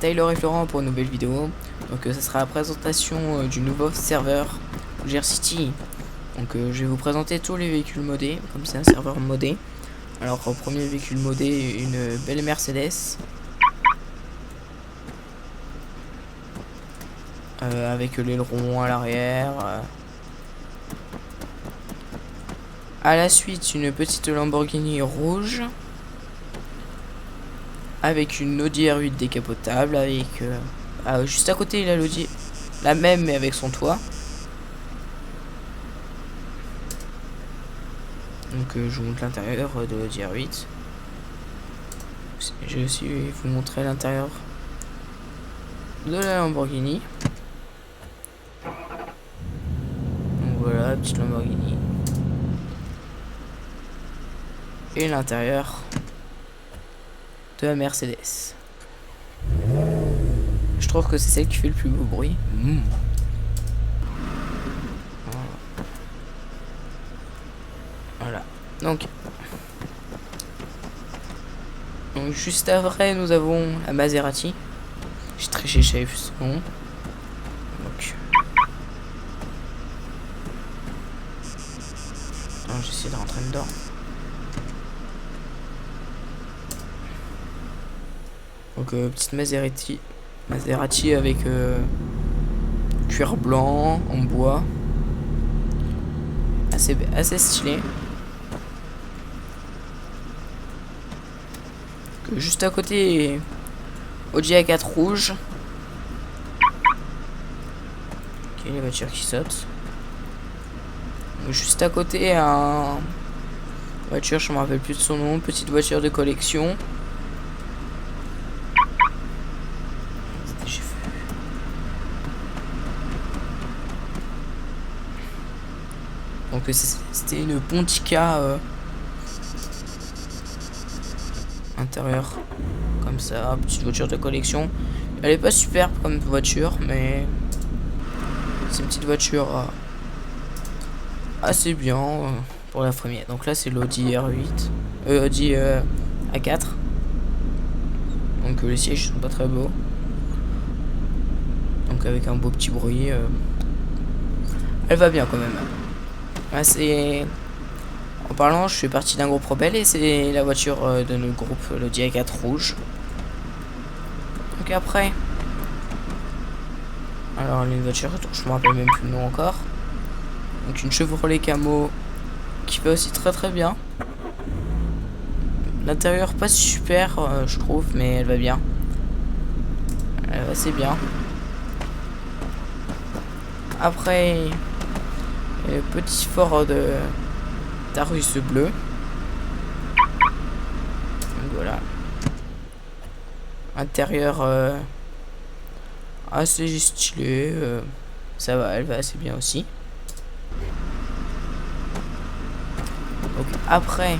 Taylor et Florent pour une nouvelle vidéo. Donc ça sera la présentation du nouveau serveur Jer City. Donc je vais vous présenter tous les véhicules modés, comme c'est un serveur modé. Alors premier véhicule modé, une belle Mercedes. Avec l'aileron à l'arrière. À la suite, une petite Lamborghini rouge. Avec une Audi R8 décapotable. Avec juste à côté, il a l'Audi, la même mais avec son toit. Donc je vous montre l'intérieur de l'Audi R8. Je vais aussi vous montrer l'intérieur de la Lamborghini. Donc voilà, petite Lamborghini. Et l'intérieur de la Mercedes. Je trouve que c'est celle qui fait le plus beau bruit. Voilà. Donc juste après, nous avons la Maserati. J'ai triché chez son nom. Donc j'essaie de rentrer dedans. Donc petite Maserati avec cuir blanc en bois, assez stylé. Juste à côté, Audi A4 rouge. Ok, les voitures qui sautent. Juste à côté, un voiture, je me rappelle plus de son nom, petite voiture de collection. Donc c'était une Pontica intérieur comme ça, petite voiture de collection. Elle est pas superbe comme voiture, mais c'est une petite voiture assez bien pour la première. Donc là c'est l'Audi R8, Audi A4. Donc les sièges sont pas très beaux. Donc avec un beau petit bruit, elle va bien quand même. Ah, en parlant, je fais partie d'un groupe rebelle et c'est la voiture de notre groupe, l'Audi A4 rouge. Donc après, alors les voitures, je me rappelle même plus le nom encore. Donc une Chevrolet Camo qui va aussi très bien. L'intérieur pas super, je trouve, mais elle va bien. Elle va assez bien. Après, le petit Ford de Taurus bleu. Donc voilà. Intérieur assez stylé. Ça va, elle va assez bien aussi. Donc après,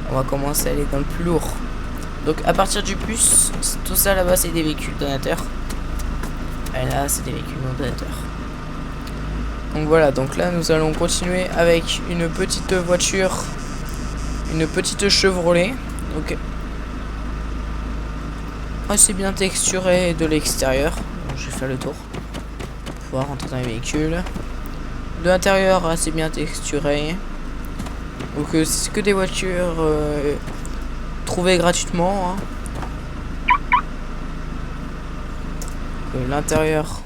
on va commencer à aller dans le plus lourd. Donc à partir du bus, tout ça là-bas c'est des véhicules donateurs. Et là c'est des véhicules non donateurs. Donc voilà, donc là nous allons continuer avec une petite voiture, une petite Chevrolet, donc assez bien texturée de l'extérieur. Je vais faire le tour pour pouvoir rentrer dans les véhicules. De l'intérieur assez bien texturé. Donc c'est que des voitures trouvées gratuitement. L'intérieur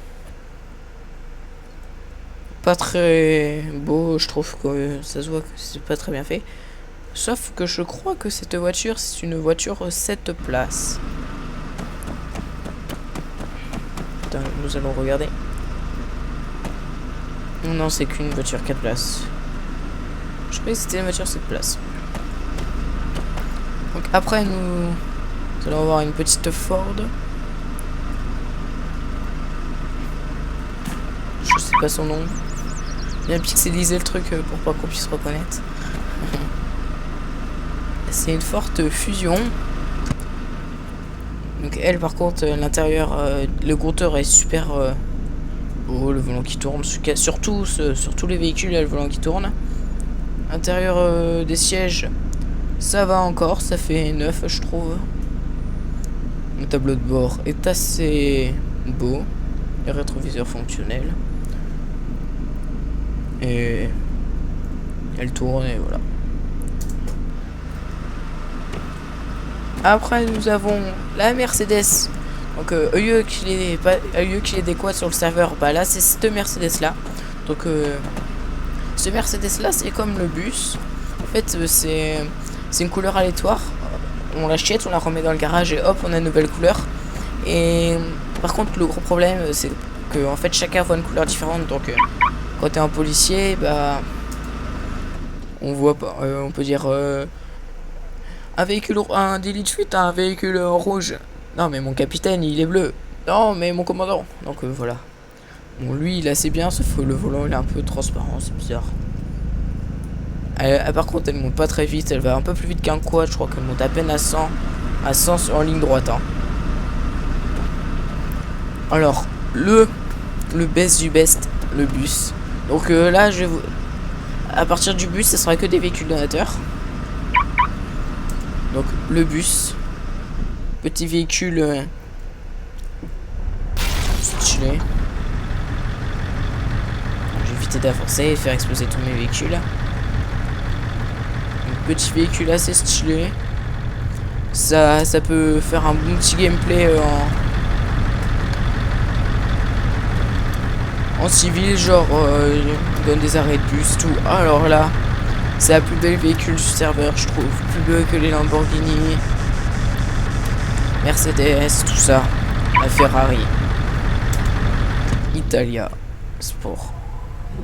pas très beau, je trouve que ça se voit que c'est pas très bien fait. Sauf que je crois que cette voiture, c'est une voiture 7 places. Attends, nous allons regarder. Non, c'est qu'une voiture 4 places. Je croyais que c'était une voiture 7 places. Donc après, nous allons avoir une petite Ford. Je sais pas son nom. Bien pixelisé le truc pour pas qu'on puisse reconnaître. C'est une forte Fusion. Donc elle par contre l'intérieur, le compteur est super beau, le volant qui tourne, sur tous les véhicules il y a le volant qui tourne. Intérieur des sièges, ça va encore, ça fait 9 je trouve. Le tableau de bord est assez beau. Les rétroviseurs fonctionnels. Et elle tourne et voilà. Après nous avons la Mercedes. Donc au lieu qu'il ait des quads sur le serveur, bah là c'est cette Mercedes là. Donc ce Mercedes là c'est comme le bus. En fait c'est une couleur aléatoire. On l'achète, on la remet dans le garage et hop on a une nouvelle couleur. Et par contre le gros problème c'est que en fait chacun voit une couleur différente. Donc quand t'es un policier, bah on voit pas, on peut dire un délit de fuite, un véhicule rouge. Non mais mon capitaine il est bleu. Non mais mon commandant. Donc voilà. Bon lui il est assez bien, sauf que le volant il est un peu transparent, c'est bizarre. Par contre elle monte pas très vite, elle va un peu plus vite qu'un quad, je crois qu'elle monte à peine à 100 en ligne droite. Hein. Alors le best du best, le bus. Donc là je vais vous... À partir du bus ce sera que des véhicules donateurs. Donc le bus, petit véhicule stylé. Je vais éviter d'avancer et faire exploser tous mes véhicules. Un petit véhicule assez stylé. Ça peut faire un bon petit gameplay en civil, genre il donne des arrêts de bus, tout. Alors là, c'est la plus belle véhicule du serveur, je trouve. Plus beau que les Lamborghini, Mercedes, tout ça. La Ferrari, Italia Sport.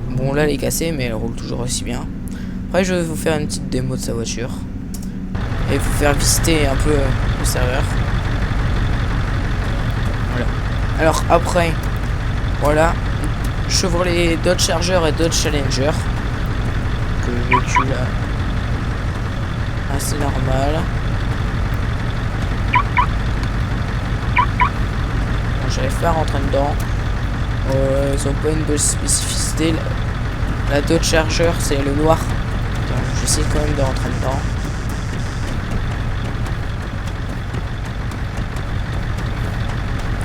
Bon là elle est cassée mais elle roule toujours aussi bien. Après je vais vous faire une petite démo de sa voiture et vous faire visiter un peu le serveur. Voilà. Alors après, voilà, Chevrolet Dodge Charger et Dodge Challenger. Donc véhicule assez normal. Bon, j'arrive pas à rentrer dedans. Ils ont pas une bonne spécificité. La Dodge Charger c'est le noir. J'essaie quand même de rentrer dedans.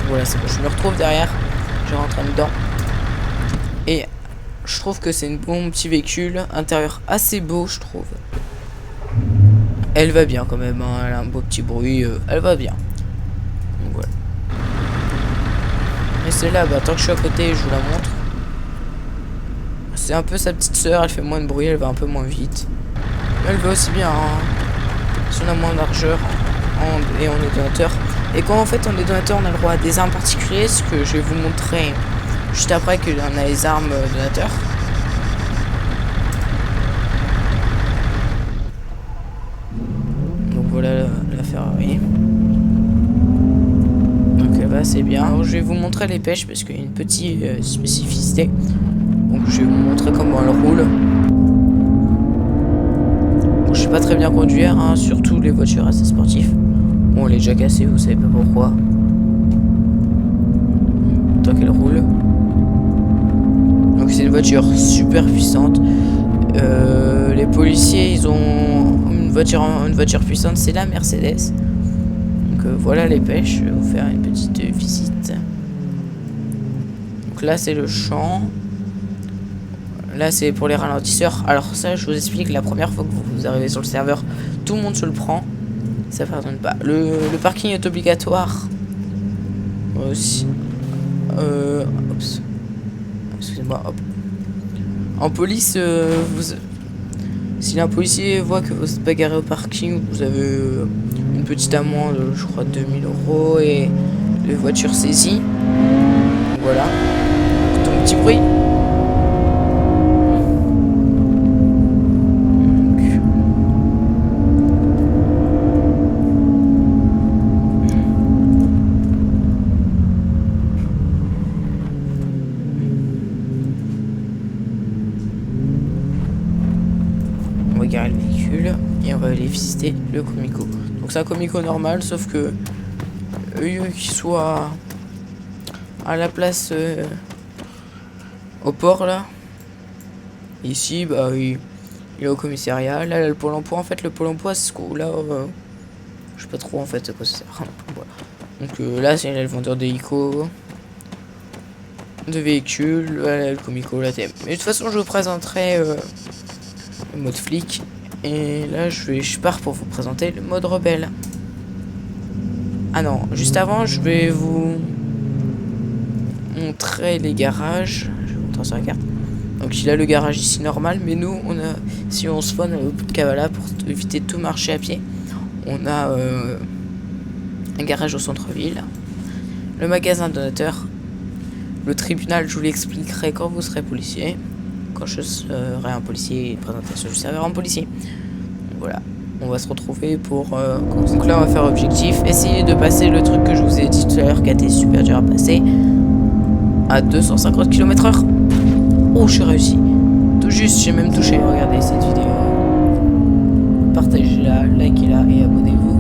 Voilà, c'est bon, je me retrouve derrière. Je rentre dedans. Et je trouve que c'est un bon petit véhicule. Intérieur assez beau, je trouve. Elle va bien quand même. Hein. Elle a un beau petit bruit. Elle va bien. Donc voilà. Et celle-là, bah, tant que je suis à côté, je vous la montre. C'est un peu sa petite sœur. Elle fait moins de bruit. Elle va un peu moins vite. Mais elle va aussi bien. Hein. Si on a moins de largeur. Et on est donateur. Et quand en fait on est donateur, on a le droit à des armes particulières, ce que je vais vous montrer juste après que on a les armes donateurs. Donc voilà la Ferrari. Donc elle va assez bien. Alors je vais vous montrer les pêches parce qu'il y a une petite spécificité. Donc je vais vous montrer comment elle roule. Bon, je sais pas très bien conduire, hein, surtout les voitures assez sportives. Bon, elle est déjà cassée, vous savez pas pourquoi. Tant qu'elle roule. Donc c'est une voiture super puissante. Les policiers, ils ont une voiture puissante, c'est la Mercedes. Donc voilà les pêches. Je vais vous faire une petite visite. Donc là c'est le champ. Là c'est pour les ralentisseurs. Alors ça je vous explique, la première fois que vous arrivez sur le serveur, tout le monde se le prend. Ça pardonne pas. Le parking est obligatoire. Aussi. Excusez-moi. Hop. En police, si un policier voit que vous êtes pas garé au parking, vous avez une petite amende, je crois 2000 € et les voitures saisies. Voilà. Ton petit bruit. On va garer le véhicule et on va aller visiter le Comico. Donc c'est un Comico normal, sauf que au lieu qu'il soit à la place au port là, ici bah il est au commissariat. Là le pôle emploi, en fait le pôle emploi c'est ce qu'on là je sais pas trop en fait à quoi ça sert. Voilà. Donc là, c'est le vendeur d'hélico, de véhicules, voilà, le comico, la thème. Mais de toute façon, je vous présenterai le mode flic. Et là, je pars pour vous présenter le mode rebelle. Ah non, juste avant, je vais vous montrer les garages. Je vais vous montrer sur la carte. Donc il a le garage ici normal, mais nous, si on spawn au bout de Kavala pour éviter de tout marcher à pied, on a un garage au centre-ville, le magasin donateur, le tribunal, je vous l'expliquerai quand vous serez policier, quand je serai un policier, présentation du serveur en policier. Donc, voilà, on va se retrouver pour... donc là, on va faire objectif, essayer de passer le truc que je vous ai dit tout à l'heure, qui a été super dur à passer, à 250 km/h. Oh, j'ai réussi. Tout juste, j'ai même touché. Regardez cette vidéo. Partagez-la, likez-la et abonnez-vous.